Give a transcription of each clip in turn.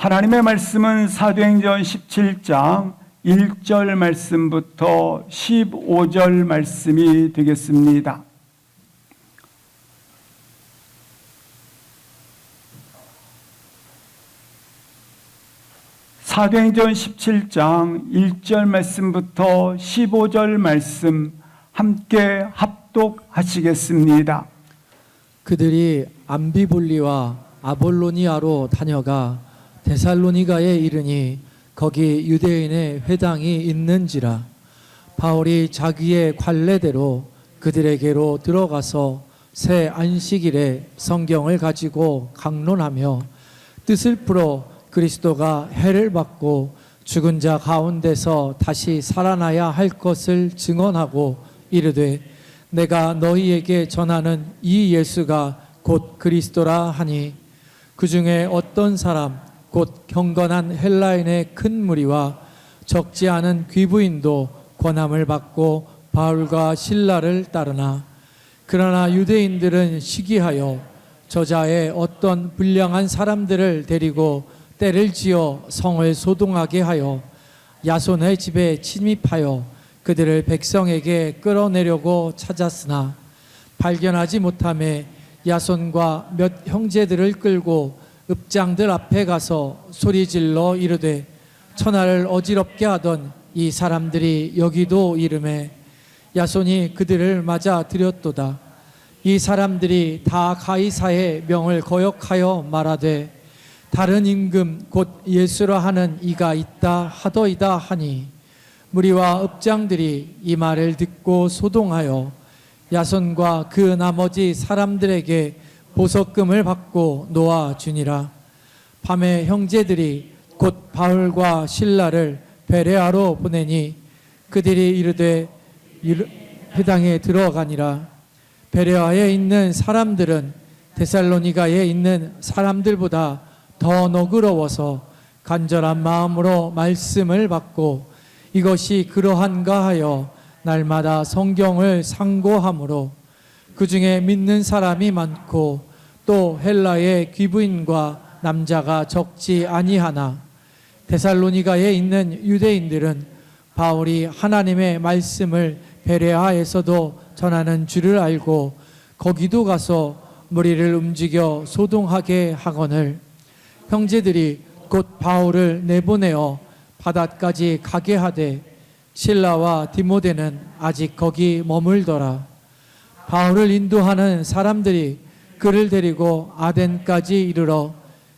하나님의 말씀은 사도행전 17장 1절 말씀부터 15절 말씀이 되겠습니다. 사도행전 17장 1절 말씀부터 15절 말씀 함께 합독하시겠습니다. 그들이 암비볼리와 아볼로니아로 다녀가 데살로니가에 이르니 거기 유대인의 회당이 있는지라. 바울이 자기의 관례대로 그들에게로 들어가서 새 안식일에 성경을 가지고 강론하며 뜻을 풀어 그리스도가 해를 받고 죽은 자 가운데서 다시 살아나야 할 것을 증언하고 이르되 내가 너희에게 전하는 이 예수가 곧 그리스도라 하니 그 중에 어떤 사람 곧 경건한 헬라인의 큰 무리와 적지 않은 귀부인도 권함을 받고 바울과 실라를 따르나 그러나 유대인들은 시기하여 저자의 어떤 불량한 사람들을 데리고 때를 지어 성을 소동하게 하여 야손의 집에 침입하여 그들을 백성에게 끌어내려고 찾았으나 발견하지 못하매 야손과 몇 형제들을 끌고 읍장들 앞에 가서 소리질러 이르되 천하를 어지럽게 하던 이 사람들이 여기도 이르매 야손이 그들을 맞아 들였도다. 이 사람들이 다 가이사의 명을 거역하여 말하되 다른 임금 곧 예수라 하는 이가 있다 하더이다 하니 무리와 읍장들이 이 말을 듣고 소동하여 야손과 그 나머지 사람들에게 보석금을 받고 놓아주니라. 밤에 형제들이 곧 바울과 실라를 베레아로 보내니 그들이 이르되 회당에 들어가니라. 베레아에 있는 사람들은 데살로니가에 있는 사람들보다 더 너그러워서 간절한 마음으로 말씀을 받고 이것이 그러한가 하여 날마다 성경을 상고하므로 그 중에 믿는 사람이 많고 또 헬라의 귀부인과 남자가 적지 아니하나 데살로니가에 있는 유대인들은 바울이 하나님의 말씀을 베레아에서도 전하는 줄을 알고 거기도 가서 무리를 움직여 소동하게 하거늘 형제들이 곧 바울을 내보내어 바닷까지 가게 하되 실라와 디모데는 아직 거기 머물더라. 바울을 인도하는 사람들이 그를 데리고 아덴까지 이르러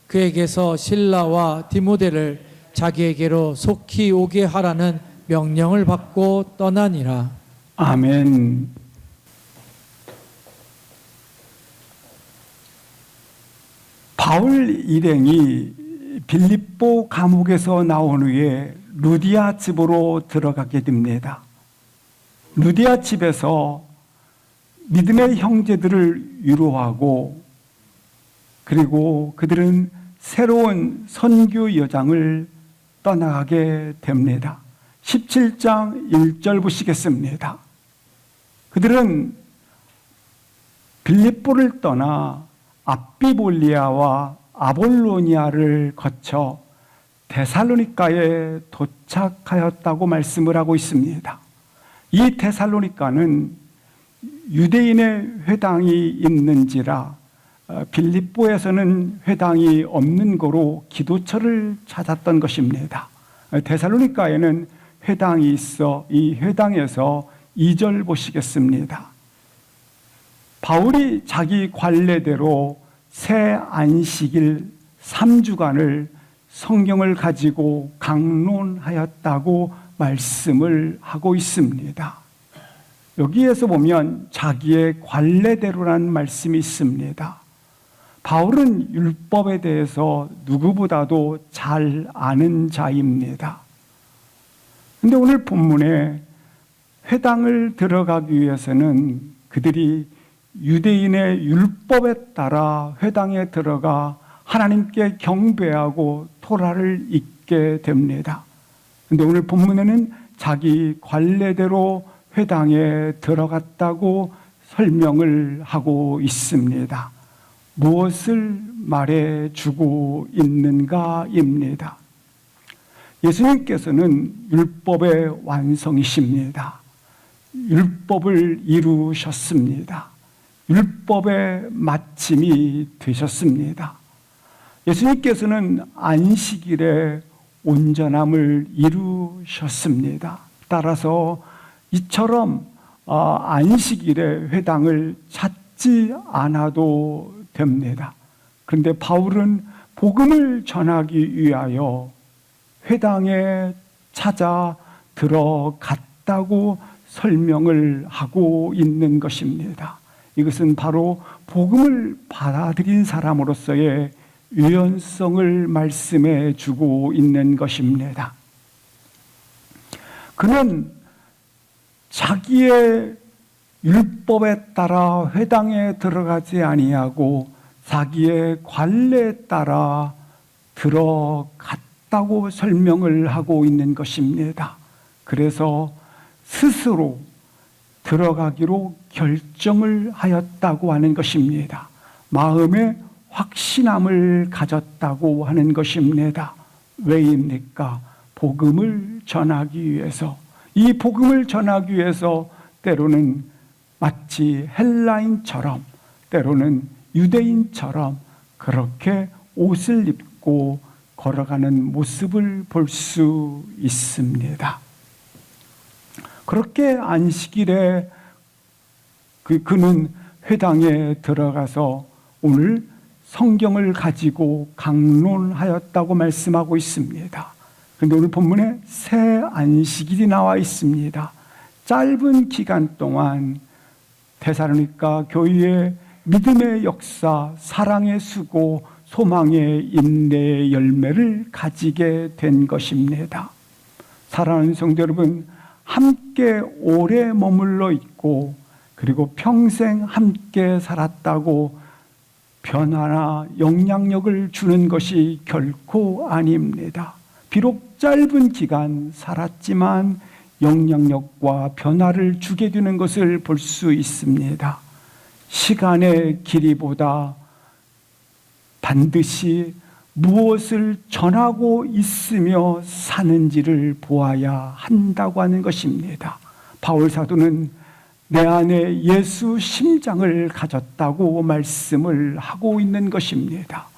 그에게서 실라와 디모데를 자기에게로 속히 오게 하라는 명령을 받고 떠나니라. 아멘. 바울 일행이 빌립보 감옥에서 나온 후에 루디아 집으로 들어가게 됩니다. 루디아 집에서 믿음의 형제들을 위로하고 그리고 그들은 새로운 선교 여정을 떠나가게 됩니다. 17장 1절 보시겠습니다. 그들은 빌립보를 떠나 앞비볼리아와 아볼로니아를 거쳐 데살로니가에 도착하였다고 말씀을 하고 있습니다. 이 데살로니가는 유대인의 회당이 있는지라 빌립보에서는 회당이 없는 거로 기도처를 찾았던 것입니다. 데살로니가에는 회당이 있어 이 회당에서 2절 보시겠습니다. 바울이 자기 관례대로 새 안식일 3주간을 성경을 가지고 강론하였다고 말씀을 하고 있습니다. 여기에서 보면 자기의 관례대로라는 말씀이 있습니다. 바울은 율법에 대해서 누구보다도 잘 아는 자입니다. 그런데 오늘 본문에 회당을 들어가기 위해서는 그들이 유대인의 율법에 따라 회당에 들어가 하나님께 경배하고 토라를 읽게 됩니다. 그런데 오늘 본문에는 자기 관례대로 회당에 들어갔다고 설명을 하고 있습니다. 무엇을 말해주고 있는가입니다. 예수님께서는 율법의 완성이십니다. 율법을 이루셨습니다. 율법의 마침이 되셨습니다. 예수님께서는 안식일에 온전함을 이루셨습니다. 따라서 이처럼 안식일에 회당을 찾지 않아도 됩니다. 그런데 바울은 복음을 전하기 위하여 회당에 찾아 들어갔다고 설명을 하고 있는 것입니다. 이것은 바로 복음을 받아들인 사람으로서의 유연성을 말씀해 주고 있는 것입니다. 그는 자기의 율법에 따라 회당에 들어가지 아니하고 자기의 관례에 따라 들어갔다고 설명을 하고 있는 것입니다. 그래서 스스로 들어가기로 결정을 하였다고 하는 것입니다. 마음에 확신함을 가졌다고 하는 것입니다. 왜입니까? 복음을 전하기 위해서. 이 복음을 전하기 위해서 때로는 마치 헬라인처럼, 때로는 유대인처럼 그렇게 옷을 입고 걸어가는 모습을 볼 수 있습니다. 그렇게 안식일에 그는 회당에 들어가서 오늘 성경을 가지고 강론하였다고 말씀하고 있습니다. 그런데 오늘 본문에 새 안식일이 나와 있습니다. 짧은 기간 동안 데살로니가 교회의 믿음의 역사, 사랑의 수고, 소망의 인내의 열매를 가지게 된 것입니다. 사랑하는 성도 여러분, 함께 오래 머물러 있고 그리고 평생 함께 살았다고 변화나 영향력을 주는 것이 결코 아닙니다. 비록 짧은 기간 살았지만 영향력과 변화를 주게 되는 것을 볼 수 있습니다. 시간의 길이보다 반드시 무엇을 전하고 있으며 사는지를 보아야 한다고 하는 것입니다. 바울 사도는 내 안에 예수 심장을 가졌다고 말씀을 하고 있는 것입니다.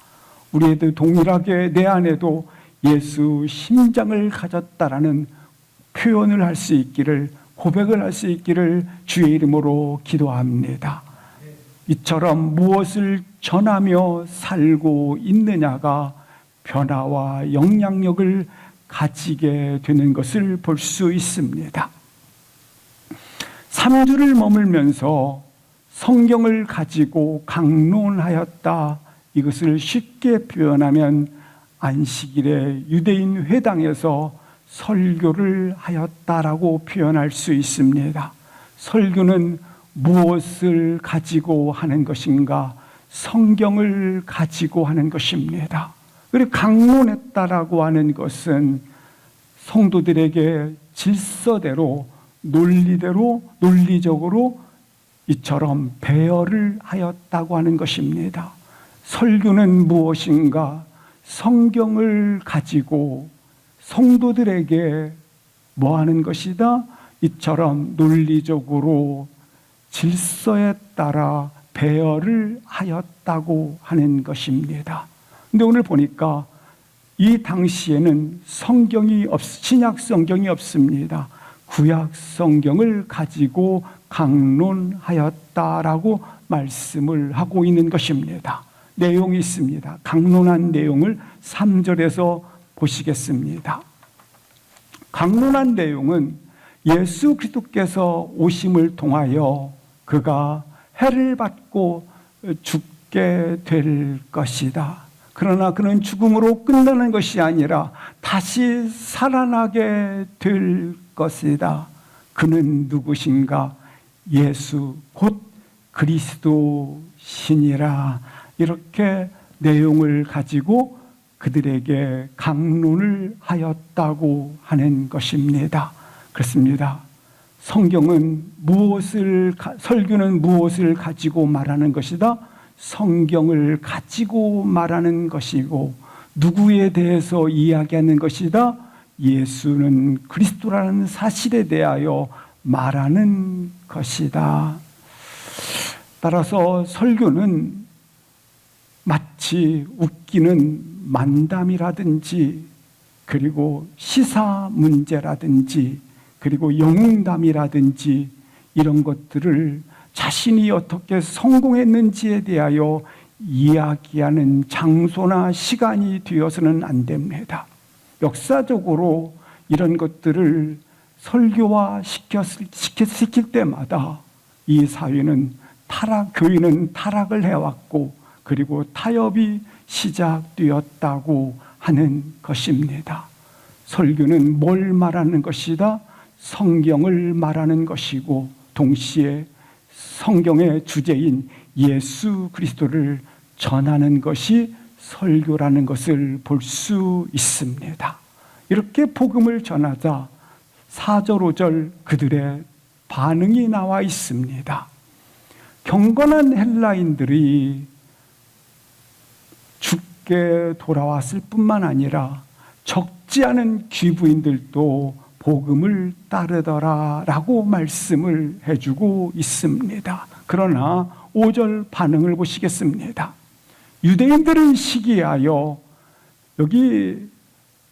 우리도 동일하게 내 안에도 예수 심장을 가졌다라는 표현을 할 수 있기를, 고백을 할 수 있기를 주의 이름으로 기도합니다. 이처럼 무엇을 전하며 살고 있느냐가 변화와 영향력을 가지게 되는 것을 볼 수 있습니다. 3주를 머물면서 성경을 가지고 강론하였다. 이것을 쉽게 표현하면 안식일에 유대인 회당에서 설교를 하였다라고 표현할 수 있습니다. 설교는 무엇을 가지고 하는 것인가? 성경을 가지고 하는 것입니다. 그리고 강론했다라고 하는 것은 성도들에게 질서대로, 논리대로, 논리적으로 이처럼 배열을 하였다고 하는 것입니다. 설교는 무엇인가? 성경을 가지고 성도들에게 뭐 하는 것이다? 이처럼 논리적으로 질서에 따라 배열을 하였다고 하는 것입니다. 근데 오늘 보니까 이 당시에는 신약 성경이 없습니다. 구약 성경을 가지고 강론하였다라고 말씀을 하고 있는 것입니다. 내용이 있습니다. 강론한 내용을 3절에서 보시겠습니다. 강론한 내용은 예수 그리스도께서 오심을 통하여 그가 해를 받고 죽게 될 것이다. 그러나 그는 죽음으로 끝나는 것이 아니라 다시 살아나게 될 것이다. 그는 누구신가? 예수 곧 그리스도시니라. 이렇게 내용을 가지고 그들에게 강론을 하였다고 하는 것입니다. 그렇습니다. 성경은 설교는 무엇을 가지고 말하는 것이다? 성경을 가지고 말하는 것이고 누구에 대해서 이야기하는 것이다? 예수는 그리스도라는 사실에 대하여 말하는 것이다. 따라서 설교는 마치 웃기는 만담이라든지 그리고 시사 문제라든지 그리고 영웅담이라든지 이런 것들을 자신이 어떻게 성공했는지에 대하여 이야기하는 장소나 시간이 되어서는 안 됩니다. 역사적으로 이런 것들을 설교화 시킬 때마다 이 사회는 교회는 타락을 해왔고 그리고 타협이 시작되었다고 하는 것입니다. 설교는 뭘 말하는 것이다? 성경을 말하는 것이고 동시에 성경의 주제인 예수 그리스도를 전하는 것이 설교라는 것을 볼 수 있습니다. 이렇게 복음을 전하자 4절, 5절 그들의 반응이 나와 있습니다. 경건한 헬라인들이 죽게 돌아왔을 뿐만 아니라 적지 않은 귀부인들도 복음을 따르더라라고 말씀을 해주고 있습니다. 그러나 5절 반응을 보시겠습니다. 유대인들은 시기하여 여기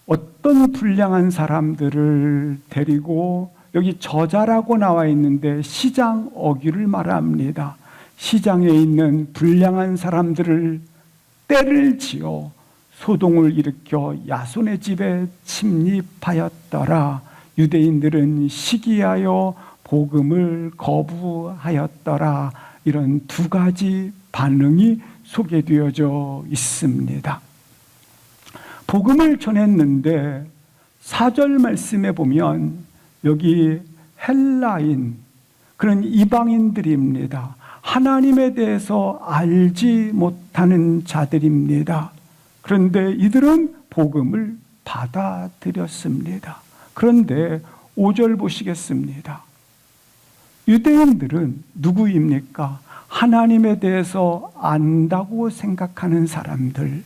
어떤 불량한 사람들을 데리고 여기 저자라고 나와 있는데 시장 어귀를 말합니다. 시장에 있는 불량한 사람들을 때를 지어 소동을 일으켜 야손의 집에 침입하였더라. 유대인들은 시기하여 복음을 거부하였더라. 이런 두 가지 반응이 소개되어져 있습니다. 복음을 전했는데 4절 말씀에 보면 여기 헬라인, 그런 이방인들입니다. 하나님에 대해서 알지 못하는 자들입니다. 그런데 이들은 복음을 받아들였습니다. 그런데 5절 보시겠습니다. 유대인들은 누구입니까? 하나님에 대해서 안다고 생각하는 사람들,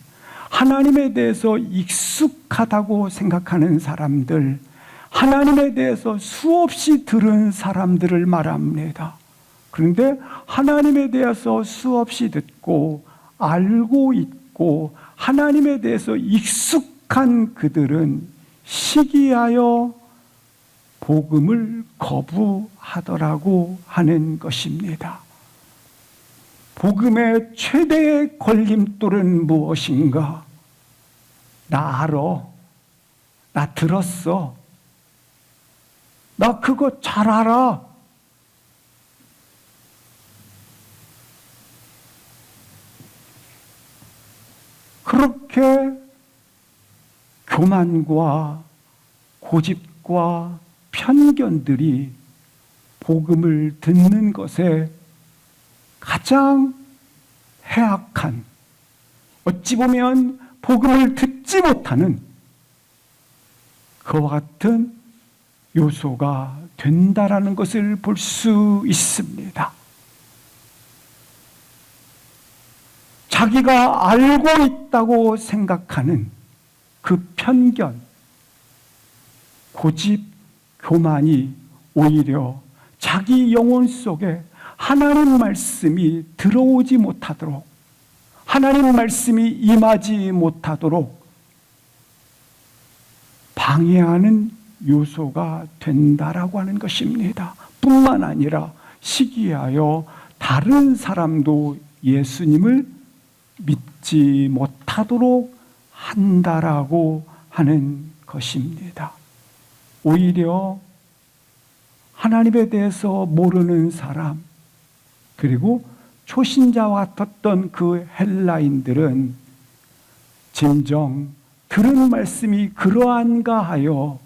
하나님에 대해서 익숙하다고 생각하는 사람들, 하나님에 대해서 수없이 들은 사람들을 말합니다. 그런데 하나님에 대해서 수없이 듣고 알고 있고 하나님에 대해서 익숙한 그들은 시기하여 복음을 거부하더라고 하는 것입니다. 복음의 최대의 걸림돌은 무엇인가? 나 알아. 나 들었어. 나 그거 잘 알아. 그렇게 교만과 고집과 편견들이 복음을 듣는 것에 가장 해악한, 어찌 보면 복음을 듣지 못하는 그와 같은 요소가 된다라는 것을 볼 수 있습니다. 자기가 알고 있다고 생각하는 그 편견, 고집, 교만이 오히려 자기 영혼 속에 하나님 말씀이 들어오지 못하도록, 하나님 말씀이 임하지 못하도록 방해하는 요소가 된다라고 하는 것입니다. 뿐만 아니라 시기하여 다른 사람도 예수님을 믿지 못하도록 한다라고 하는 것입니다. 오히려 하나님에 대해서 모르는 사람, 그리고 초신자와 같았던 그 헬라인들은 진정 들은 말씀이 그러한가 하여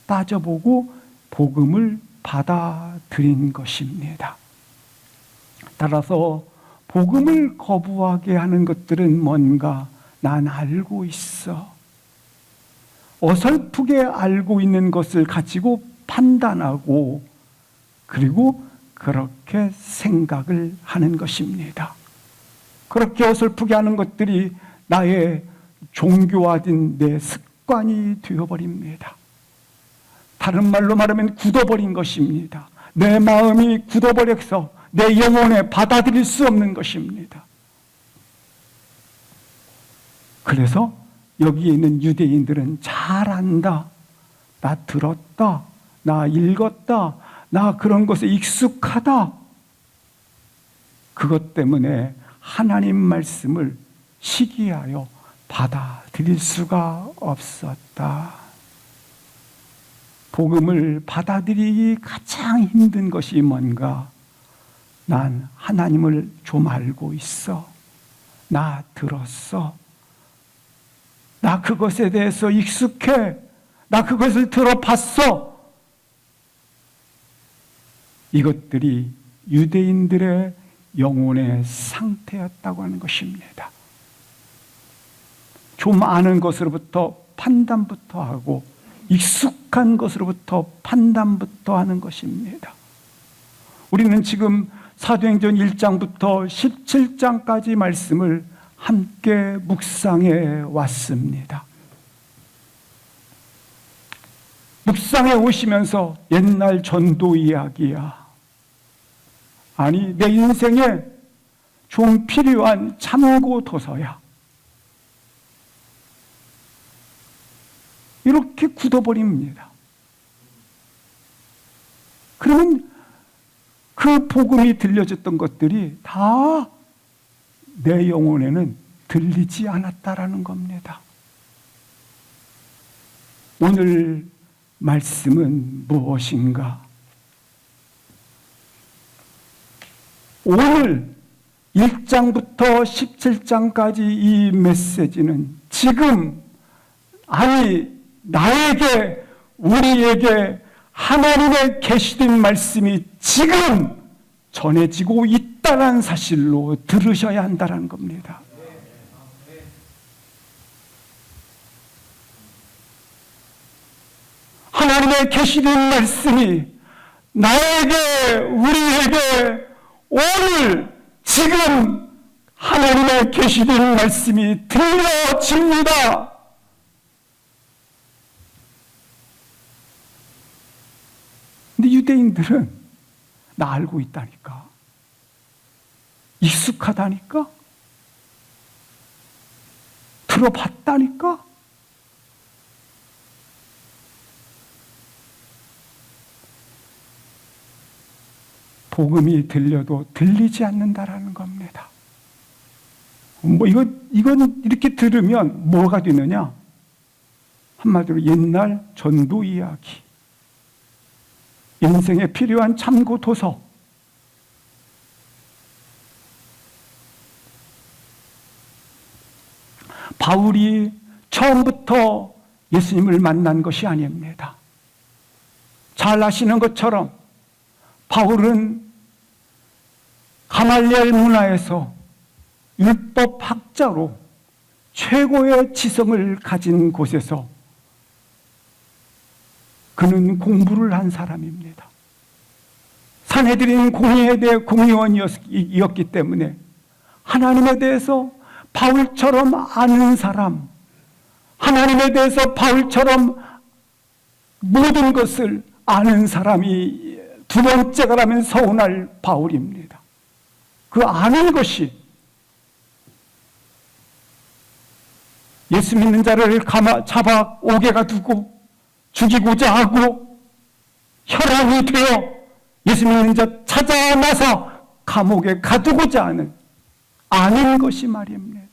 따져보고 복음을 받아들인 것입니다. 따라서 복음을 거부하게 하는 것들은 뭔가? 난 알고 있어. 어설프게 알고 있는 것을 가지고 판단하고 그리고 그렇게 생각을 하는 것입니다. 그렇게 어설프게 하는 것들이 나의 종교화된 내 습관이 되어버립니다. 다른 말로 말하면 굳어버린 것입니다. 내 마음이 굳어버려서 내 영혼에 받아들일 수 없는 것입니다. 그래서 여기에 있는 유대인들은 잘 안다, 나 들었다, 나 읽었다, 나 그런 것에 익숙하다. 그것 때문에 하나님 말씀을 시기하여 받아들일 수가 없었다. 복음을 받아들이기 가장 힘든 것이 뭔가? 난 하나님을 좀 알고 있어. 나 들었어. 나 그것에 대해서 익숙해. 나 그것을 들어봤어. 이것들이 유대인들의 영혼의 상태였다고 하는 것입니다. 좀 아는 것으로부터 판단부터 하고 익숙한 것으로부터 판단부터 하는 것입니다. 우리는 지금 사도행전 1장부터 17장까지 말씀을 함께 묵상해 왔습니다. 묵상해 오시면서 옛날 전도 이야기야. 아니, 내 인생에 좀 필요한 참고 도서야. 이렇게 굳어버립니다. 그러면 그 복음이 들려졌던 것들이 다 내 영혼에는 들리지 않았다라는 겁니다. 오늘 말씀은 무엇인가? 오늘 1장부터 17장까지 이 메시지는 지금, 아니, 나에게, 우리에게 하나님의 계시된 말씀이 지금 전해지고 있다는 사실로 들으셔야 한다는 겁니다. 하나님의 계시된 말씀이 나에게, 우리에게 오늘 지금 하나님의 계시된 말씀이 들려집니다. 근데 유대인들은 나 알고 있다니까, 익숙하다니까, 들어봤다니까. 복음이 들려도 들리지 않는다라는 겁니다. 이건 이렇게 들으면 뭐가 되느냐? 한마디로 옛날 전도 이야기, 인생에 필요한 참고 도서. 바울이 처음부터 예수님을 만난 것이 아닙니다. 잘 아시는 것처럼 바울은 가말리엘 문화에서 율법학자로 최고의 지성을 가진 곳에서 그는 공부를 한 사람입니다. 산헤드린 공의회 공의원이었기 때문에 하나님에 대해서 바울처럼 아는 사람, 하나님에 대해서 바울처럼 모든 것을 아는 사람이 두 번째가 라면 서운할 바울입니다. 그 아는 것이 예수 믿는 자를 잡아 옥에가 두고 죽이고자 하고 혈안이 되어 예수 믿는 자 찾아 나서 감옥에 가두고자 하는 아는 것이 말입니다.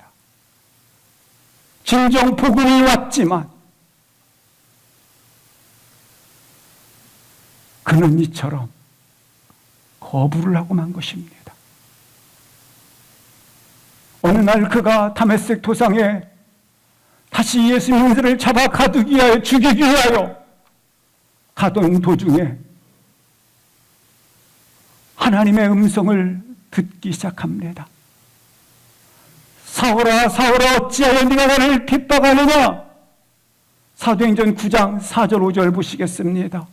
진정 복음이 왔지만 그는 이처럼 거부를 하고 만 것입니다. 어느 날 그가 다메섹 도상에 다시 예수 믿는 자를 잡아 가두기 위하여 죽이기 위하여 가던 도중에 하나님의 음성을 듣기 시작합니다. 사울아 사울아 어찌하여 네가 나를 핍박하느냐? 사도행전 9장 4절 5절 보시겠습니다.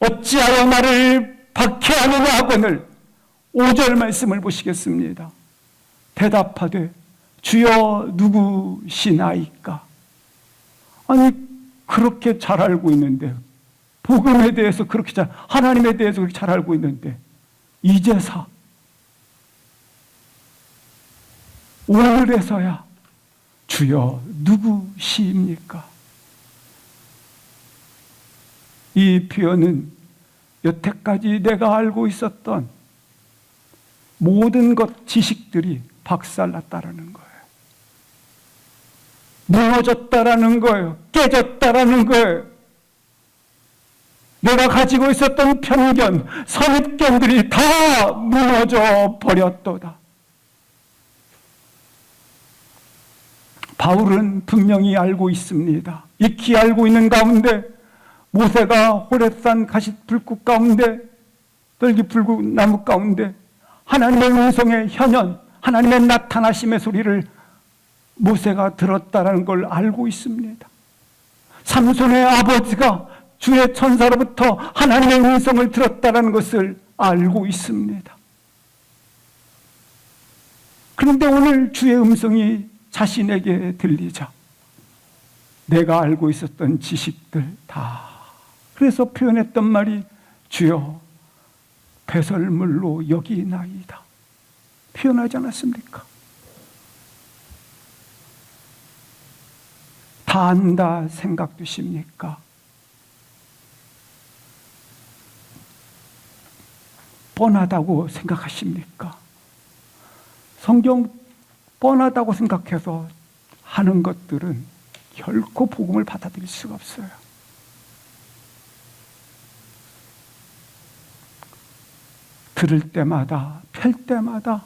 어찌하여 나를 박해하느냐 하거늘 5절 말씀을 보시겠습니다. 대답하되 주여 누구시나이까? 아니 그렇게 잘 알고 있는데, 복음에 대해서 그렇게 하나님에 대해서 그렇게 잘 알고 있는데 이제서 오늘에서야 주여 누구시입니까? 이 표현은 여태까지 내가 알고 있었던 모든 것 지식들이 박살났다라는 거예요. 무너졌다라는 거예요. 깨졌다라는 거예요. 내가 가지고 있었던 편견, 선입견들이 다 무너져 버렸도다. 바울은 분명히 알고 있습니다. 익히 알고 있는 가운데 모세가 호렙산 가시 불꽃 가운데, 떨기 불꽃 나무 가운데 하나님의 음성의 현현, 하나님의 나타나심의 소리를 모세가 들었다는 걸 알고 있습니다. 삼손의 아버지가 주의 천사로부터 하나님의 음성을 들었다는 것을 알고 있습니다. 그런데 오늘 주의 음성이 자신에게 들리자 내가 알고 있었던 지식들 다, 그래서 표현했던 말이 주여 배설물로 여기나이다 표현하지 않았습니까? 다 안다 생각되십니까? 뻔하다고 생각하십니까? 성경 뻔하다고 생각해서 하는 것들은 결코 복음을 받아들일 수가 없어요. 들을 때마다, 펼 때마다,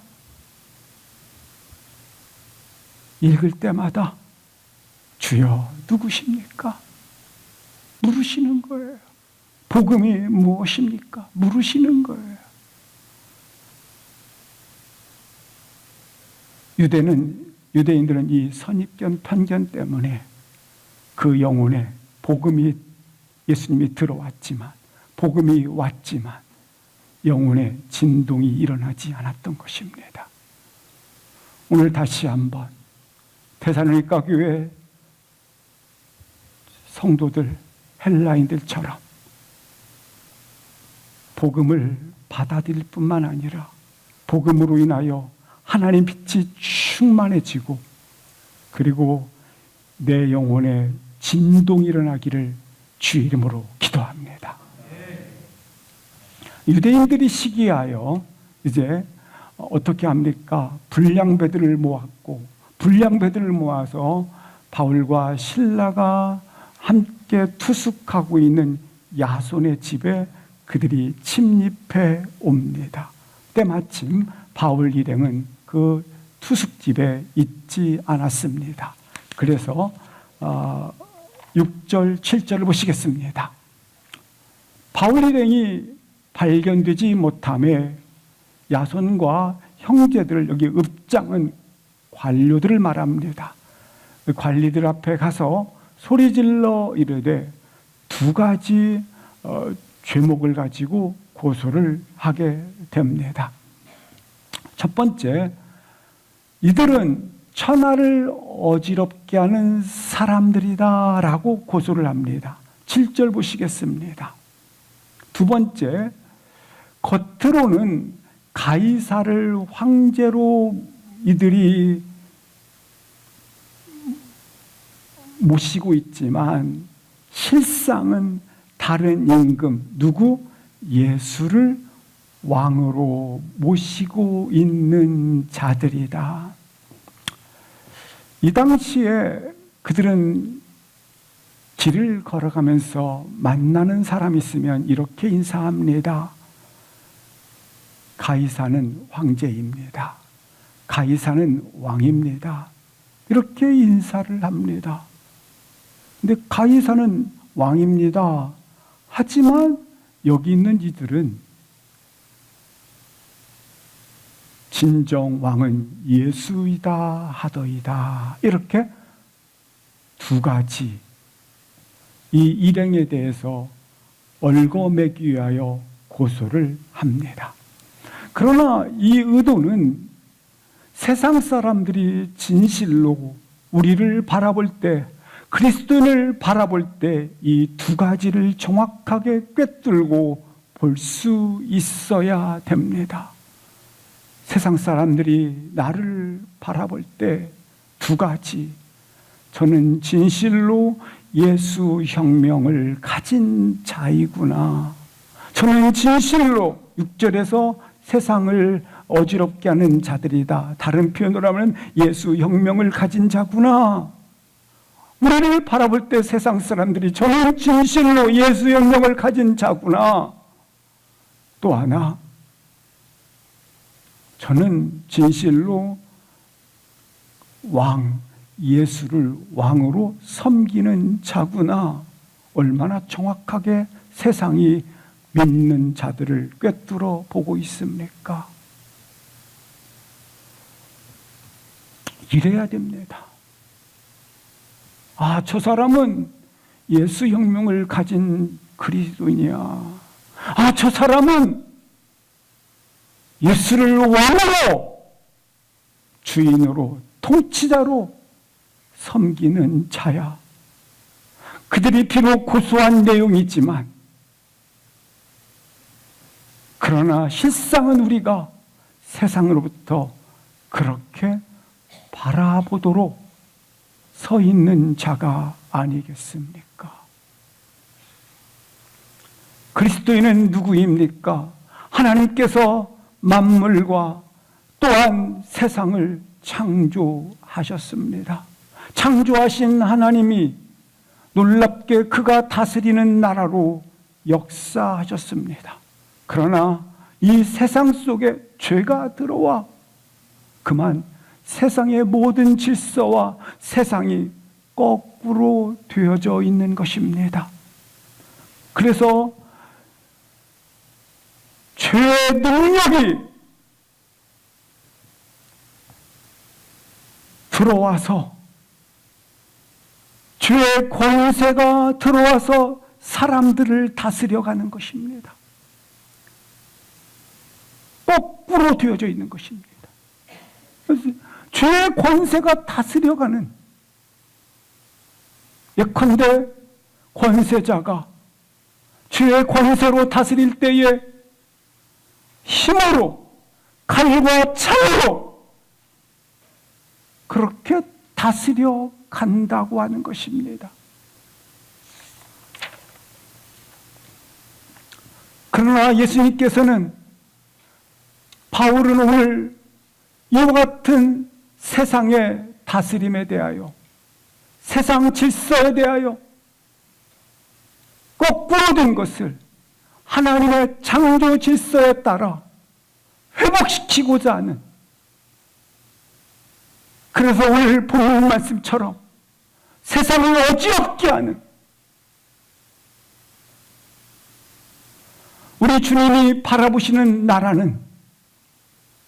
읽을 때마다 주여 누구십니까? 물으시는 거예요. 복음이 무엇입니까? 물으시는 거예요. 유대인들은 이 선입견, 편견 때문에 그 영혼에 복음이, 예수님이 들어왔지만, 복음이 왔지만 영혼에 진동이 일어나지 않았던 것입니다. 오늘 다시 한번 데살로니가 교회 성도들, 헬라인들처럼 복음을 받아들일 뿐만 아니라 복음으로 인하여 하나님 빛이 충만해지고, 그리고 내 영혼에 진동이 일어나기를 주의 이름으로 기도합니다. 유대인들이 시기하여 이제 어떻게 합니까? 불량배들을 모았고, 불량배들을 모아서 바울과 실라가 함께 투숙하고 있는 야손의 집에 그들이 침입해 옵니다. 때마침 바울 일행은 그 투숙집에 있지 않았습니다. 그래서 6절, 7절을 보시겠습니다. 바울 일행이 발견되지 못함에 야손과 형제들, 여기 읍장은 관료들을 말합니다. 그 관리들 앞에 가서 소리질러 이르되 두 가지 죄목을 가지고 고소를 하게 됩니다. 첫 번째, 이들은 천하를 어지럽게 하는 사람들이다 라고 고소를 합니다. 7절 보시겠습니다. 두 번째, 겉으로는 가이사를 황제로 이들이 모시고 있지만 실상은 다른 임금, 누구? 예수를 왕으로 모시고 있는 자들이다. 이 당시에 그들은 길을 걸어가면서 만나는 사람이 있으면 이렇게 인사합니다. 가이사는 황제입니다. 가이사는 왕입니다. 이렇게 인사를 합니다. 근데 가이사는 왕입니다. 하지만 여기 있는 이들은 진정 왕은 예수이다 하더이다. 이렇게 두 가지 이 일행에 대해서 얽어매기 위하여 고소를 합니다. 그러나 이 의도는 세상 사람들이 진실로 우리를 바라볼 때, 그리스도인을 바라볼 때 이 두 가지를 정확하게 꿰뚫고 볼 수 있어야 됩니다. 세상 사람들이 나를 바라볼 때 두 가지, 저는 진실로 예수 혁명을 가진 자이구나, 저는 진실로 6절에서 세상을 어지럽게 하는 자들이다, 다른 표현으로 하면 예수 혁명을 가진 자구나. 우리를 바라볼 때 세상 사람들이 저는 진실로 예수 혁명을 가진 자구나. 또 하나, 저는 진실로 예수를 왕으로 섬기는 자구나. 얼마나 정확하게 세상이 믿는 자들을 꿰뚫어 보고 있습니까? 이래야 됩니다. 아, 저 사람은 예수 혁명을 가진 그리스도인이야. 아, 저 사람은 예수를 왕으로, 주인으로, 통치자로 섬기는 자야. 그들이 비록 고소한 내용이지만, 그러나 실상은 우리가 세상으로부터 그렇게 바라보도록 서 있는 자가 아니겠습니까? 그리스도인은 누구입니까? 하나님께서 만물과 또한 세상을 창조하셨습니다. 창조하신 하나님이 놀랍게 그가 다스리는 나라로 역사하셨습니다. 그러나 이 세상 속에 죄가 들어와 그만 세상의 모든 질서와 세상이 거꾸로 되어져 있는 것입니다. 그래서 죄의 능력이 들어와서, 죄의 권세가 들어와서 사람들을 다스려가는 것입니다. 거꾸로 되어져 있는 것입니다. 그래서 죄의 권세가 다스려가는, 예컨대 권세자가 죄의 권세로 다스릴 때에 힘으로, 칼과 창으로 그렇게 다스려 간다고 하는 것입니다. 그러나 예수님께서는, 바울은 오늘 이와 같은 세상의 다스림에 대하여, 세상 질서에 대하여 거꾸로 된 것을 하나님의 창조 질서에 따라 회복시키고자 하는, 그래서 오늘 본문 말씀처럼 세상을 어지럽게 하는, 우리 주님이 바라보시는 나라는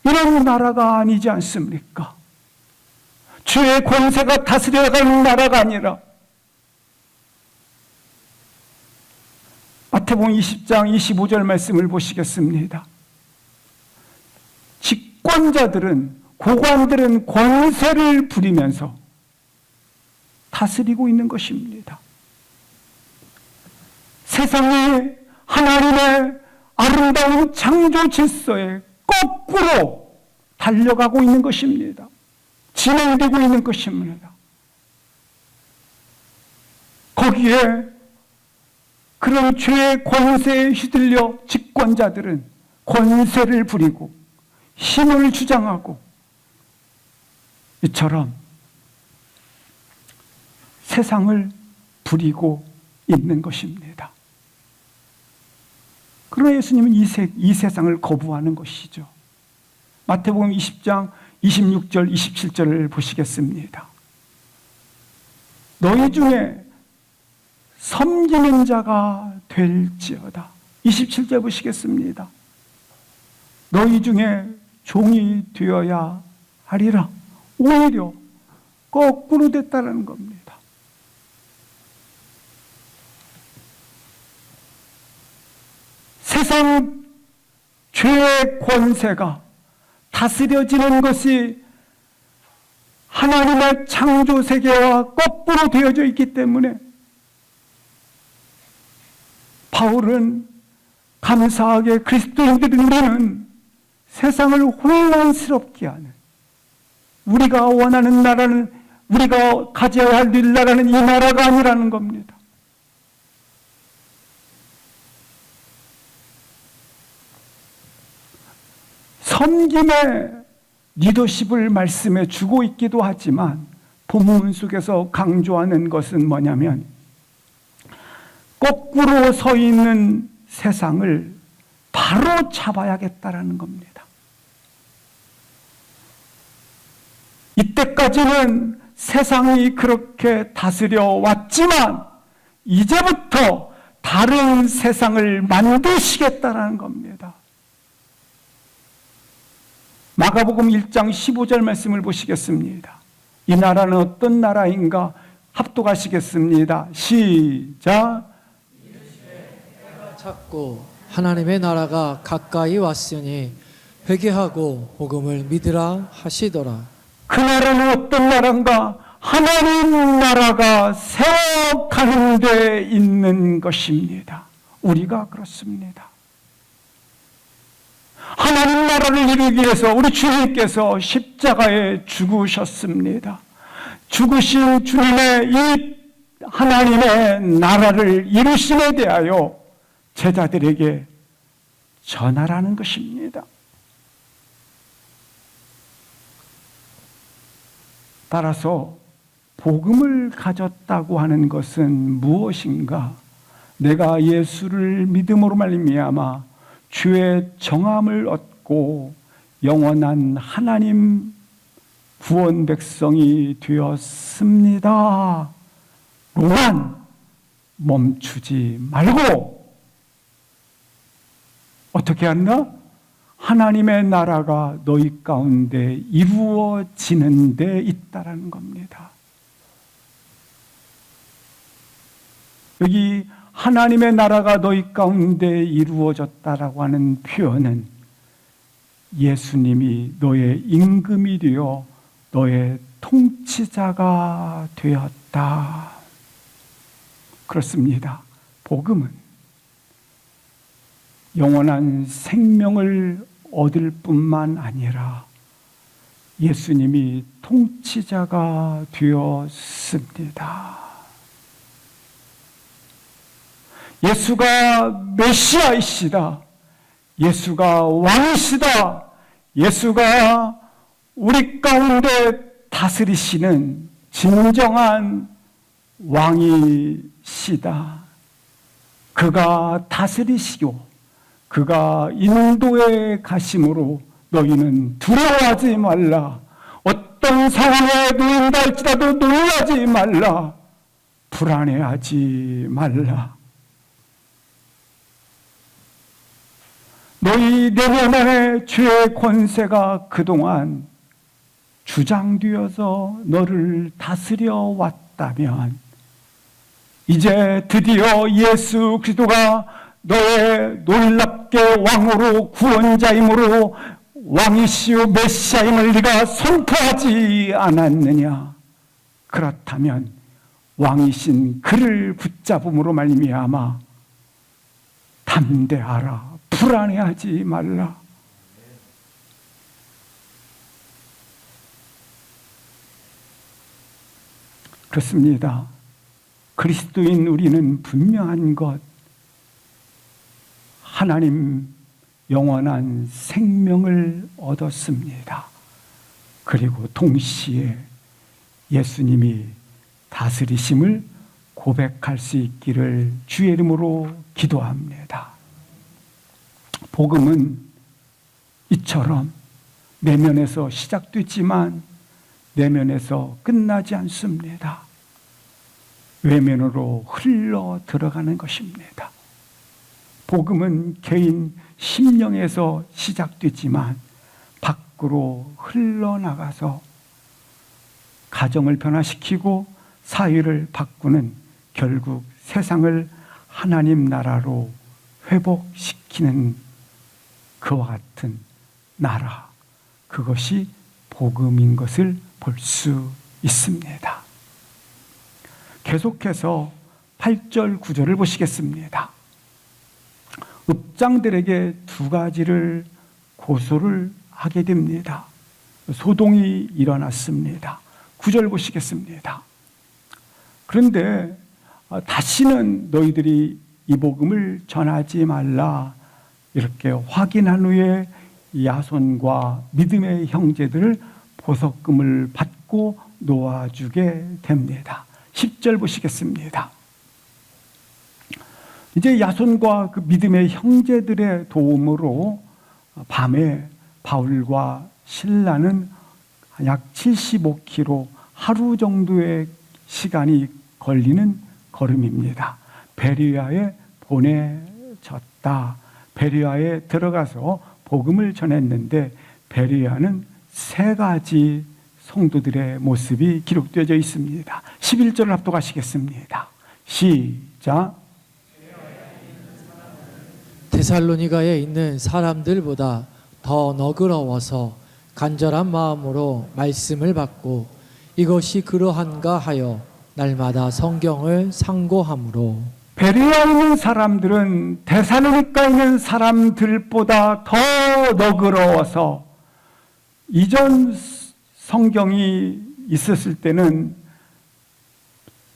이런 나라가 아니지 않습니까? 죄의 권세가 다스려가는 나라가 아니라, 마태복음 20장 25절 말씀을 보시겠습니다. 집권자들은, 고관들은 권세를 부리면서 다스리고 있는 것입니다. 세상이 하나님의 아름다운 창조 질서에 거꾸로 달려가고 있는 것입니다. 진행되고 있는 것입니다. 거기에 그런 죄의 권세에 휘둘려 집권자들은 권세를 부리고 힘을 주장하고, 이처럼 세상을 부리고 있는 것입니다. 그러나 예수님은 이 세상을 거부하는 것이죠. 마태복음 20장 26절 27절을 보시겠습니다. 너희 중에 섬기는 자가 될지어다. 27절 보시겠습니다. 너희 중에 종이 되어야 하리라. 오히려 거꾸로 됐다는 겁니다. 세상 죄의 권세가 다스려지는 것이 하나님의 창조 세계와 거꾸로 되어져 있기 때문에 바울은 감사하게 그리스도인들은 세상을 혼란스럽게 하는, 우리가 원하는 나라는, 우리가 가져야 할 나라는 이 나라가 아니라는 겁니다. 섬김의 리더십을 말씀해 주고 있기도 하지만 본문 속에서 강조하는 것은 뭐냐면 거꾸로 서 있는 세상을 바로 잡아야겠다라는 겁니다. 이때까지는 세상이 그렇게 다스려 왔지만 이제부터 다른 세상을 만드시겠다라는 겁니다. 마가복음 1장 15절 말씀을 보시겠습니다. 이 나라는 어떤 나라인가 합독하시겠습니다. 시작. 찾고 하나님의 나라가 가까이 왔으니 회개하고 복음을 믿으라 하시더라. 그 나라는 어떤 나라인가? 하나님 나라가 세워가는 데 있는 것입니다. 우리가 그렇습니다. 하나님 나라를 이루기 위해서 우리 주님께서 십자가에 죽으셨습니다. 죽으신 주님의 이 하나님의 나라를 이루심에 대하여 제자들에게 전하라는 것입니다. 따라서 복음을 가졌다고 하는 것은 무엇인가? 내가 예수를 믿음으로 말미암아 주의 정함을 얻고 영원한 하나님 구원 백성이 되었습니다. 로만 멈추지 말고 어떻게 한다? 하나님의 나라가 너희 가운데 이루어지는 데 있다라는 겁니다. 여기 하나님의 나라가 너희 가운데 이루어졌다라고 하는 표현은 예수님이 너의 임금이 되어 너의 통치자가 되었다. 그렇습니다. 복음은 영원한 생명을 얻을 뿐만 아니라 예수님이 통치자가 되었습니다. 예수가 메시아이시다. 예수가 왕이시다. 예수가 우리 가운데 다스리시는 진정한 왕이시다. 그가 다스리시고 그가 인도에 가심으로 너희는 두려워하지 말라. 어떤 상황에 놓인다 할지라도 놀라지 말라. 불안해하지 말라. 너희 내면의 죄의 권세가 그동안 주장되어서 너를 다스려 왔다면 이제 드디어 예수 그리스도가 너의 놀랍게 왕으로 구원자임으로 왕이시오 메시아임을 네가 선포하지 않았느냐? 그렇다면 왕이신 그를 붙잡음으로 말미암아 담대하라. 불안해하지 말라. 그렇습니다. 그리스도인 우리는 분명한 것, 하나님 영원한 생명을 얻었습니다. 그리고 동시에 예수님이 다스리심을 고백할 수 있기를 주의 이름으로 기도합니다. 복음은 이처럼 내면에서 시작됐지만 내면에서 끝나지 않습니다. 외면으로 흘러 들어가는 것입니다. 복음은 개인 심령에서 시작되지만 밖으로 흘러나가서 가정을 변화시키고 사회를 바꾸는, 결국 세상을 하나님 나라로 회복시키는 그와 같은 나라, 그것이 복음인 것을 볼 수 있습니다. 계속해서 8절, 9절을 보시겠습니다. 읍장들에게 두 가지를 고소를 하게 됩니다. 소동이 일어났습니다. 9절 보시겠습니다. 그런데 다시는 너희들이 이 복음을 전하지 말라 이렇게 확인한 후에 야손과 믿음의 형제들을 보석금을 받고 놓아주게 됩니다. 10절 보시겠습니다. 이제 야손과 그 믿음의 형제들의 도움으로 밤에 바울과 실라는 약 75km 하루 정도의 시간이 걸리는 걸음입니다. 베리아에 보내졌다. 베리아에 들어가서 복음을 전했는데 베리아는 세 가지 성도들의 모습이 기록되어 있습니다. 11절을 합독하시겠습니다. 시작. 데살로니가에 있는 사람들보다 더 너그러워서 간절한 마음으로 말씀을 받고 이것이 그러한가 하여 날마다 성경을 상고함으로. 베레아에 있는 사람들은 데살로니가에 있는 사람들보다 더 너그러워서 이전 성경이 있었을 때는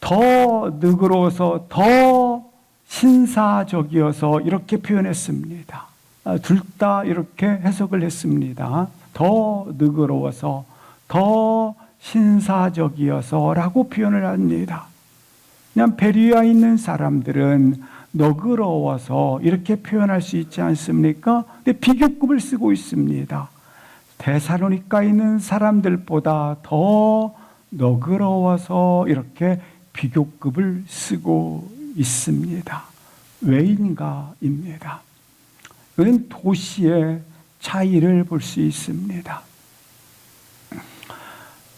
더 너그러워서 더 신사적이어서 이렇게 표현했습니다. 둘 다 이렇게 해석을 했습니다. 더 너그러워서 더 신사적이어서 라고 표현을 합니다. 그냥 베리아에 있는 사람들은 너그러워서 이렇게 표현할 수 있지 않습니까? 근데 비교급을 쓰고 있습니다. 데살로니가에 있는 사람들보다 더 너그러워서 이렇게 비교급을 쓰고 있습니다. 왜인가입니다. 이는 도시의 차이를 볼 수 있습니다.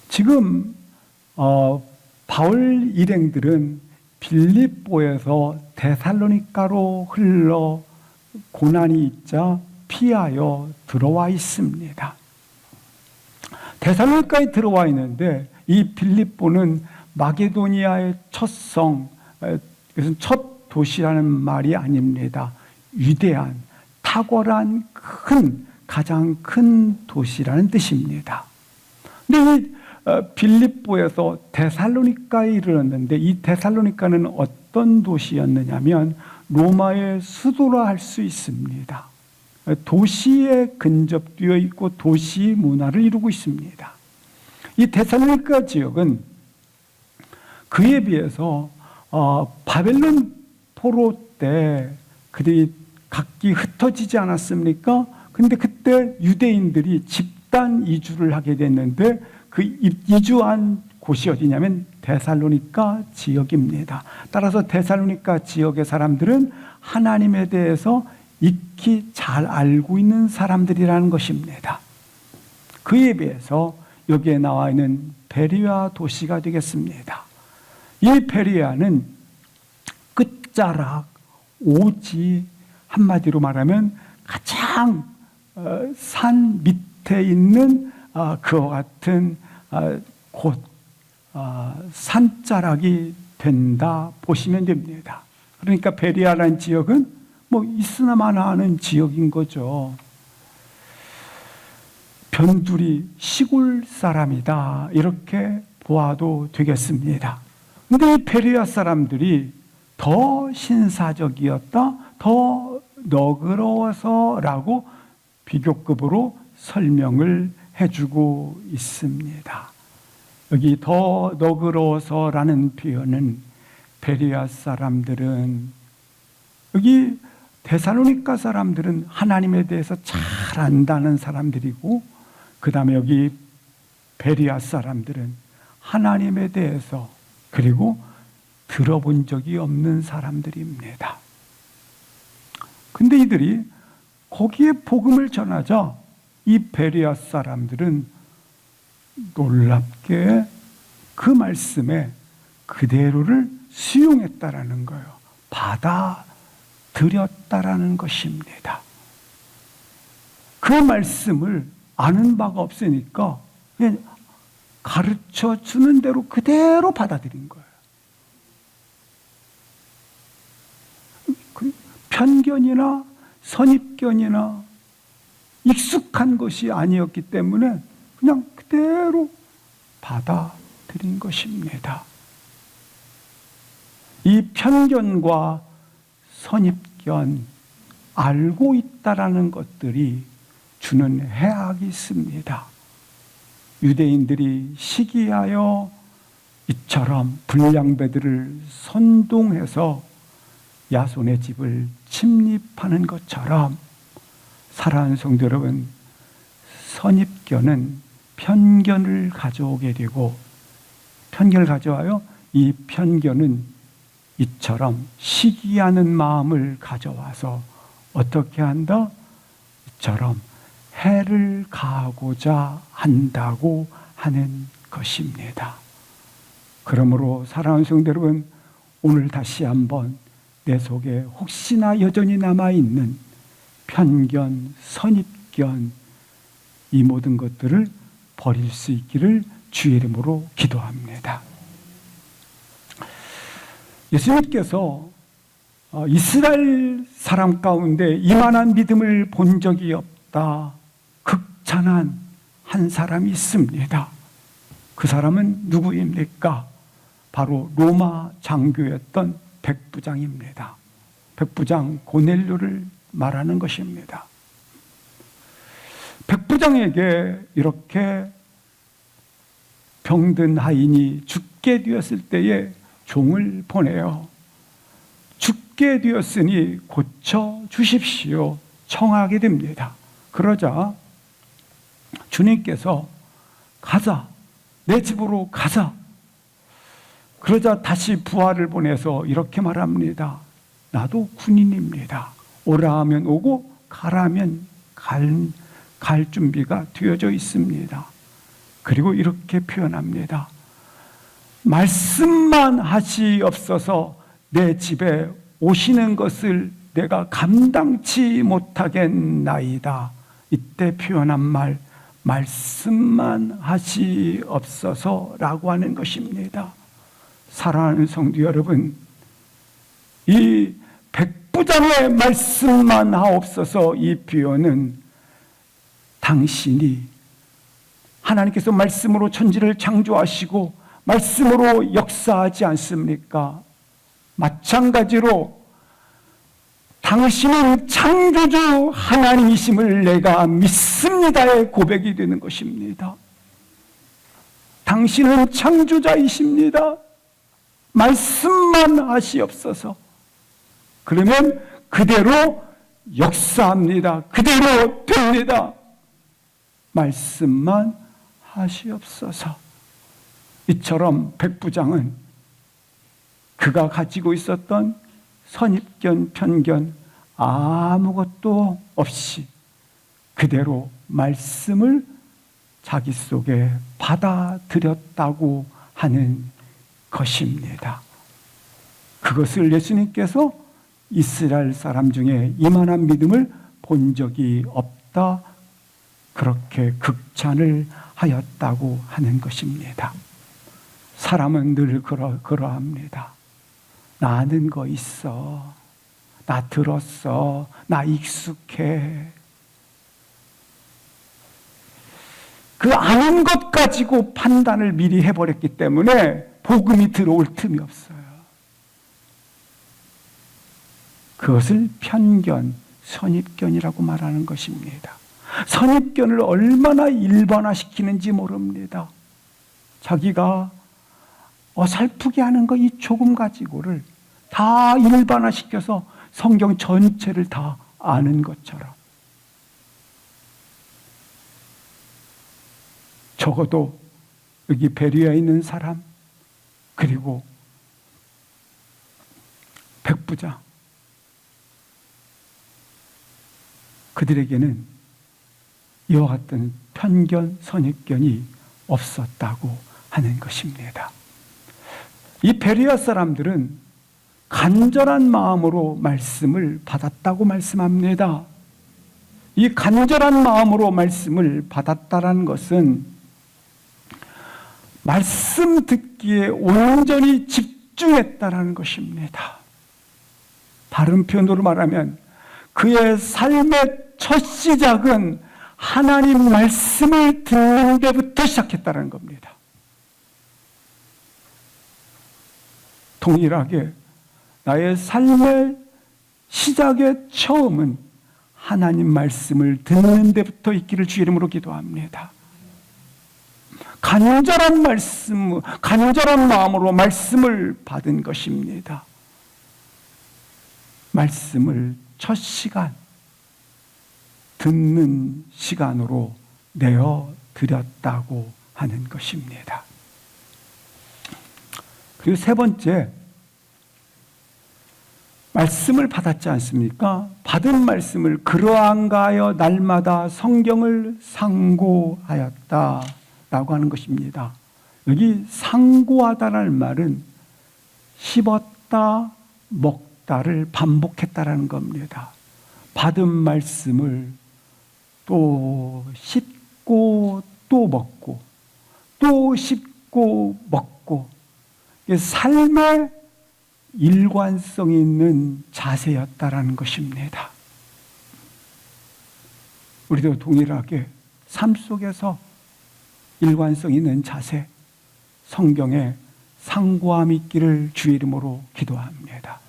지금 바울 일행들은 빌립보에서 데살로니가로 흘러 고난이 있자 피하여 들어와 있습니다. 데살로니가에 들어와 있는데 이 빌립보는 마게도니아의 첫 성, 그것은 첫 도시라는 말이 아닙니다. 위대한, 탁월한 가장 큰 도시라는 뜻입니다. 근데 이 빌립보에서 데살로니가에 이르렀는데 이 데살로니가는 어떤 도시였느냐면 로마의 수도라 할 수 있습니다. 도시에 근접되어 있고 도시 문화를 이루고 있습니다. 이 데살로니가 지역은 그에 비해서 바벨론 포로 때 그들이 각기 흩어지지 않았습니까? 그런데 그때 유대인들이 집단 이주를 하게 됐는데 그 이주한 곳이 어디냐면 데살로니가 지역입니다. 따라서 데살로니가 지역의 사람들은 하나님에 대해서 익히 잘 알고 있는 사람들이라는 것입니다. 그에 비해서 여기에 나와 있는 베리아 도시가 되겠습니다. 이 베리아는 끝자락, 오지, 한마디로 말하면 가장 산 밑에 있는 그와 같은 곳, 산자락이 된다 보시면 됩니다. 그러니까 베리아라는 지역은 뭐 있으나마나 하는 지역인 거죠. 변두리 시골 사람이다 이렇게 보아도 되겠습니다. 그런데 이 베리아 사람들이 더 신사적이었다, 더 너그러워서라고 비교급으로 설명을 해주고 있습니다. 여기 더 너그러워서라는 표현은 베리아 사람들은 여기 데살로니가 사람들은 하나님에 대해서 잘 안다는 사람들이고 그 다음에 여기 베리아 사람들은 하나님에 대해서 그리고 들어본 적이 없는 사람들입니다. 근데 이들이 거기에 복음을 전하자 이 베리아 사람들은 놀랍게 그 말씀에 그대로를 수용했다라는 거예요. 받아들였다라는 것입니다. 그 말씀을 아는 바가 없으니까 그냥 가르쳐 주는 대로 그대로 받아들인 거예요. 편견이나 선입견이나 익숙한 것이 아니었기 때문에 그냥 그대로 받아들인 것입니다. 이 편견과 선입견, 알고 있다라는 것들이 주는 해악이 있습니다. 유대인들이 시기하여 이처럼 불량배들을 선동해서 야손의 집을 침입하는 것처럼, 사랑하는 성도 여러분, 선입견은 편견을 가져오게 되고, 편견을 가져와요. 이 편견은 이처럼 시기하는 마음을 가져와서 어떻게 한다? 이처럼 해를 가하고자 한다고 하는 것입니다. 그러므로 사랑하는 성도 여러분, 오늘 다시 한번 내 속에 혹시나 여전히 남아있는 편견, 선입견, 이 모든 것들을 버릴 수 있기를 주의 이름으로 기도합니다. 예수님께서 이스라엘 사람 가운데 이만한 믿음을 본 적이 없다, 극찬한 한 사람이 있습니다. 그 사람은 누구입니까? 바로 로마 장교였던 백부장입니다. 백부장 고넬료를 말하는 것입니다. 백부장에게 이렇게 병든 하인이 죽게 되었을 때에 종을 보내요. 죽게 되었으니 고쳐 주십시오 청하게 됩니다. 그러자 주님께서 가자, 내 집으로 가자. 그러자 다시 부하를 보내서 이렇게 말합니다. 나도 군인입니다. 오라 하면 오고 가라 하면 갈 준비가 되어져 있습니다. 그리고 이렇게 표현합니다. 말씀만 하시옵소서. 내 집에 오시는 것을 내가 감당치 못하겠나이다. 이때 표현한 말, 말씀만 하시옵소서라고 하는 것입니다. 사랑하는 성도 여러분, 이 백부장의 말씀만 하옵소서, 이 표현은 당신이 하나님께서 말씀으로 천지를 창조하시고 말씀으로 역사하지 않습니까? 마찬가지로 당신은 창조주 하나님이심을 내가 믿습니다의 고백이 되는 것입니다. 당신은 창조자이십니다. 말씀만 하시옵소서. 그러면 그대로 역사합니다. 그대로 됩니다. 말씀만 하시옵소서. 이처럼 백부장은 그가 가지고 있었던 선입견, 편견 아무것도 없이 그대로 말씀을 자기 속에 받아들였다고 하는 것입니다. 그것을 예수님께서 이스라엘 사람 중에 이만한 믿음을 본 적이 없다, 그렇게 극찬을 하였다고 하는 것입니다. 사람은 늘 그러합니다. 나 아는 거 있어. 나 들었어. 나 익숙해. 그 아는 것 가지고 판단을 미리 해버렸기 때문에 복음이 들어올 틈이 없어요. 그것을 편견, 선입견이라고 말하는 것입니다. 선입견을 얼마나 일반화시키는지 모릅니다. 자기가 어설프게 하는 거 이 조금 가지고를 다 일반화시켜서 성경 전체를 다 아는 것처럼. 적어도 여기 베리아에 있는 사람, 그리고 백부장, 그들에게는 이와 같은 편견, 선입견이 없었다고 하는 것입니다. 이 베리아 사람들은 간절한 마음으로 말씀을 받았다고 말씀합니다. 이 간절한 마음으로 말씀을 받았다는 것은 말씀 듣기에 온전히 집중했다는 것입니다. 다른 표현으로 말하면 그의 삶의 첫 시작은 하나님 말씀을 듣는 데부터 시작했다는 겁니다. 동일하게 나의 삶의 시작의 처음은 하나님 말씀을 듣는 데부터 있기를 주의 이름으로 기도합니다. 간절한 말씀, 간절한 마음으로 말씀을 받은 것입니다. 말씀을 첫 시간, 듣는 시간으로 내어 드렸다고 하는 것입니다. 그리고 세 번째, 말씀을 받았지 않습니까? 받은 말씀을 그러한가 하여 날마다 성경을 상고하였다라고 하는 것입니다. 여기 상고하다라는 말은 씹었다, 먹다를 반복했다라는 겁니다. 받은 말씀을 또 씹고 또 먹고 또 씹고 먹고, 삶의 일관성 있는 자세였다라는 것입니다. 우리도 동일하게 삶 속에서 일관성 있는 자세, 성경에 상고함이 있기를 주의 이름으로 기도합니다.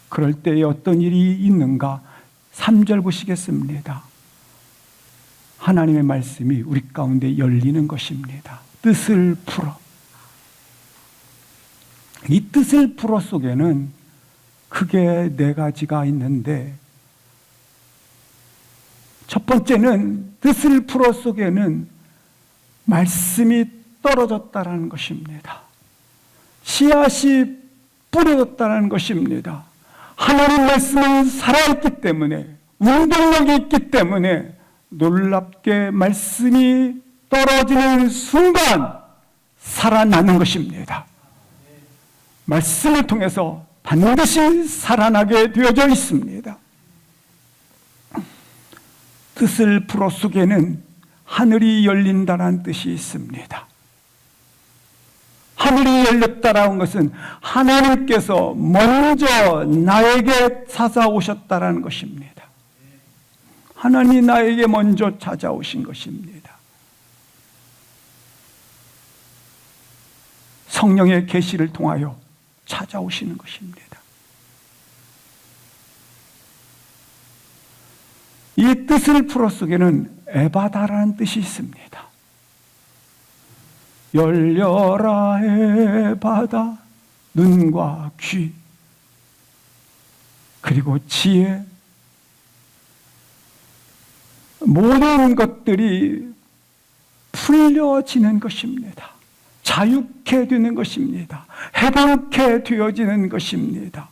그럴 때에 어떤 일이 있는가? 3절 보시겠습니다. 하나님의 말씀이 우리 가운데 열리는 것입니다. 뜻을 풀어. 이 뜻을 풀어 속에는 크게 네 가지가 있는데, 첫 번째는 뜻을 풀어 속에는 말씀이 떨어졌다는 것입니다. 씨앗이 뿌려졌다는 것입니다. 하나님 말씀은 살아있기 때문에, 운동력이 있기 때문에 놀랍게 말씀이 떨어지는 순간 살아나는 것입니다. 말씀을 통해서 반드시 살아나게 되어져 있습니다. 뜻을 풀어 속에는 하늘이 열린다는 뜻이 있습니다. 하늘이 열렸다라는 것은 하나님께서 먼저 나에게 찾아오셨다라는 것입니다. 하나님이 나에게 먼저 찾아오신 것입니다. 성령의 계시를 통하여 찾아오시는 것입니다. 이 뜻을 풀어 속에는 에바다라는 뜻이 있습니다. 열려라 에바다, 눈과 귀, 그리고 지혜, 모든 것들이 풀려지는 것입니다. 자유케 되는 것입니다. 해방케 되어지는 것입니다.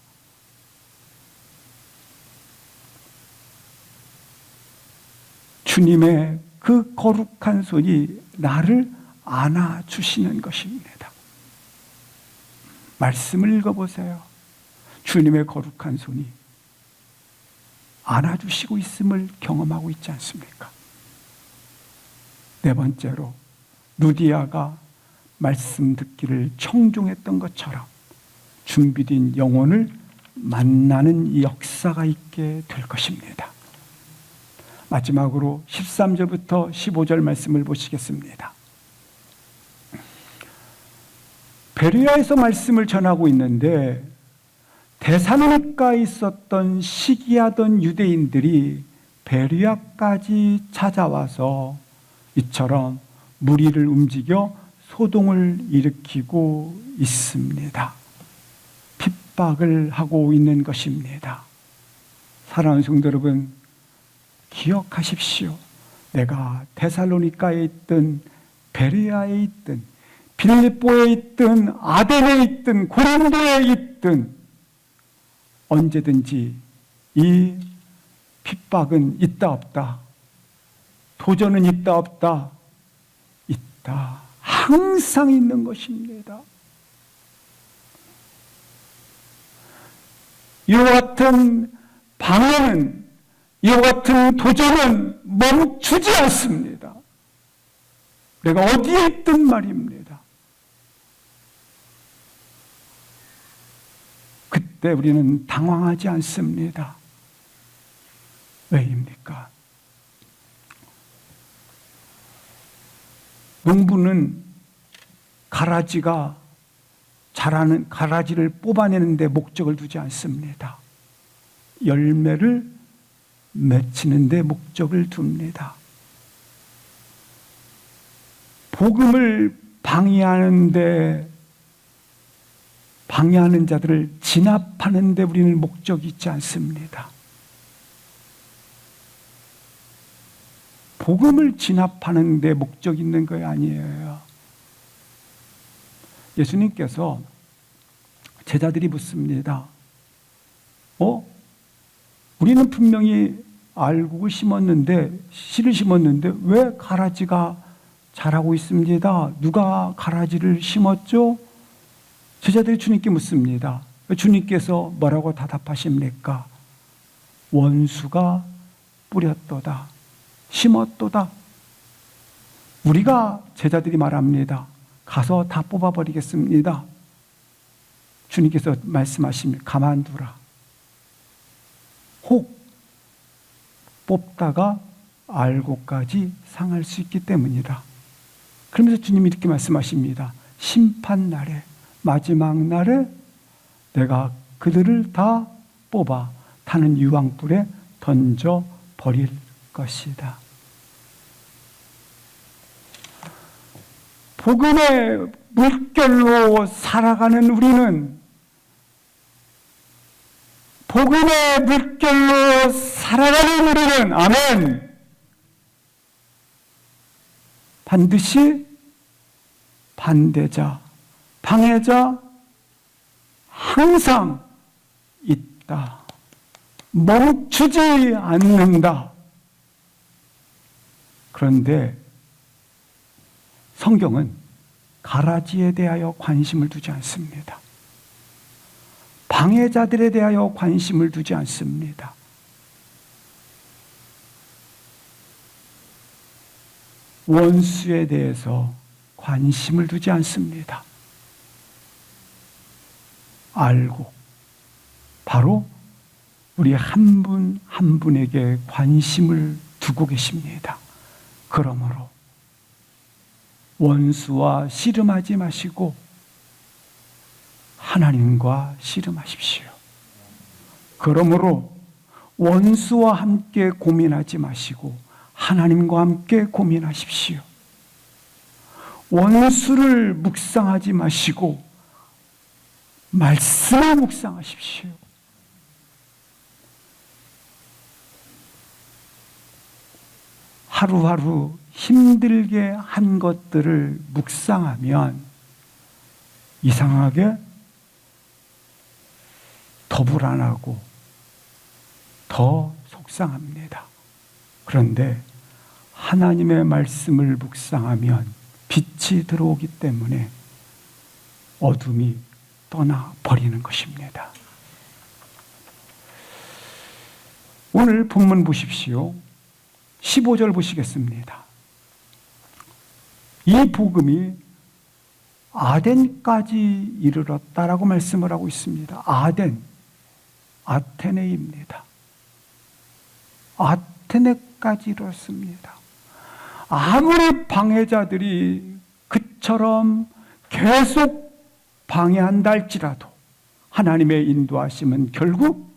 주님의 그 거룩한 손이 나를 안아주시는 것입니다. 말씀을 읽어보세요. 주님의 거룩한 손이 안아주시고 있음을 경험하고 있지 않습니까? 네 번째로, 루디아가 말씀 듣기를 청종했던 것처럼 준비된 영혼을 만나는 역사가 있게 될 것입니다. 마지막으로 13절부터 15절 말씀을 보시겠습니다. 베레아에서 말씀을 전하고 있는데, 데살로니가에 있었던 시기하던 유대인들이 베레아까지 찾아와서 이처럼 무리를 움직여 소동을 일으키고 있습니다. 핍박을 하고 있는 것입니다. 사랑하는 성도 여러분, 기억하십시오. 내가 데살로니가에 있든 베레아에 있든 빌립보에 있든 아덴에 있든 고린도에 있든 언제든지 이 핍박은 있다 없다, 도전은 있다 없다, 있다. 항상 있는 것입니다. 이와 같은 방해는, 이와 같은 도전은 멈추지 않습니다. 내가 어디에 있든 말입니다. 때 우리는 당황하지 않습니다. 왜입니까? 농부는 가라지가 자라는 가라지를 뽑아내는 데 목적을 두지 않습니다. 열매를 맺히는 데 목적을 둡니다. 복음을 방해하는 자들을 진압하는 데 우리는 목적이 있지 않습니다. 복음을 진압하는 데 목적이 있는 거 아니에요. 예수님께서 제자들이 묻습니다. 우리는 분명히 알곡을 심었는데, 씨를 심었는데 왜 가라지가 자라고 있습니다. 누가 가라지를 심었죠? 제자들이 주님께 묻습니다. 주님께서 뭐라고 대답하십니까? 원수가 뿌렸도다. 심었도다. 우리가 제자들이 말합니다. 가서 다 뽑아버리겠습니다. 주님께서 말씀하십니다. 가만두라. 혹 뽑다가 알고까지 상할 수 있기 때문이다. 그러면서 주님이 이렇게 말씀하십니다. 심판날에, 마지막 날에 내가 그들을 다 뽑아 타는 유황불에 던져 버릴 것이다. 복음의 물결로 살아가는 우리는, 복음의 물결로 살아가는 우리는, 아멘, 반드시 반대자, 방해자 항상 있다. 멈추지 않는다. 그런데 성경은 가라지에 대하여 관심을 두지 않습니다. 방해자들에 대하여 관심을 두지 않습니다. 원수에 대해서 관심을 두지 않습니다. 알고 바로 우리 한 분 한 분에게 관심을 두고 계십니다. 그러므로 원수와 씨름하지 마시고 하나님과 씨름하십시오. 그러므로 원수와 함께 고민하지 마시고 하나님과 함께 고민하십시오. 원수를 묵상하지 마시고 말씀을 묵상하십시오. 하루하루 힘들게 한 것들을 묵상하면 이상하게 더 불안하고 더 속상합니다. 그런데 하나님의 말씀을 묵상하면 빛이 들어오기 때문에 어둠이 떠나버리는 것입니다. 오늘 본문 보십시오. 15절 보시겠습니다. 이 복음이 아덴까지 이르렀다라고 말씀을 하고 있습니다. 아덴, 아테네입니다. 아테네까지 이르렀습니다. 아무리 방해자들이 그처럼 계속 방해한다 할지라도 하나님의 인도하심은 결국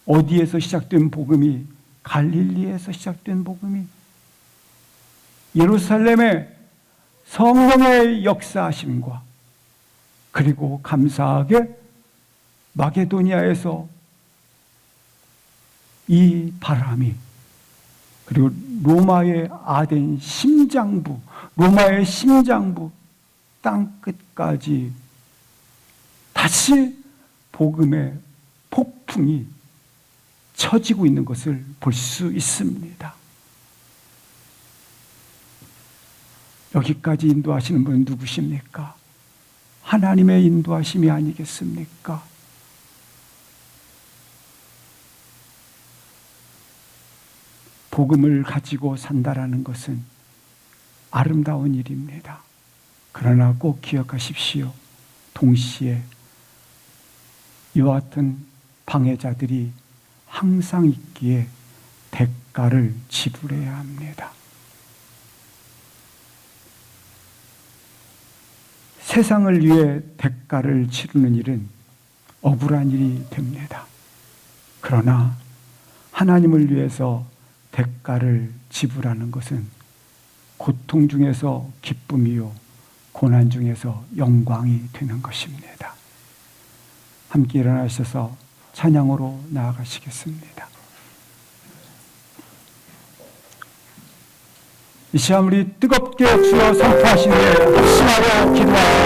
어디에서 시작된 복음이, 갈릴리에서 시작된 복음이 예루살렘의 성령의 역사하심과 그리고 감사하게 마게도니아에서 이 바람이, 그리고 로마의 아덴 심장부, 로마의 심장부 땅끝까지 다시 복음의 폭풍이 쳐지고 있는 것을 볼 수 있습니다. 여기까지 인도하시는 분은 누구십니까? 하나님의 인도하심이 아니겠습니까? 복음을 가지고 산다라는 것은 아름다운 일입니다. 그러나 꼭 기억하십시오. 동시에 이와 같은 방해자들이 항상 있기에 대가를 지불해야 합니다. 세상을 위해 대가를 치르는 일은 억울한 일이 됩니다. 그러나 하나님을 위해서 대가를 지불하는 것은 고통 중에서 기쁨이요, 고난 중에서 영광이 되는 것입니다. 함께 일어나셔서 찬양으로 나아가시겠습니다. 이 시간 우리 뜨겁게 주여 선포하시되 확신하여 기도하옵소서.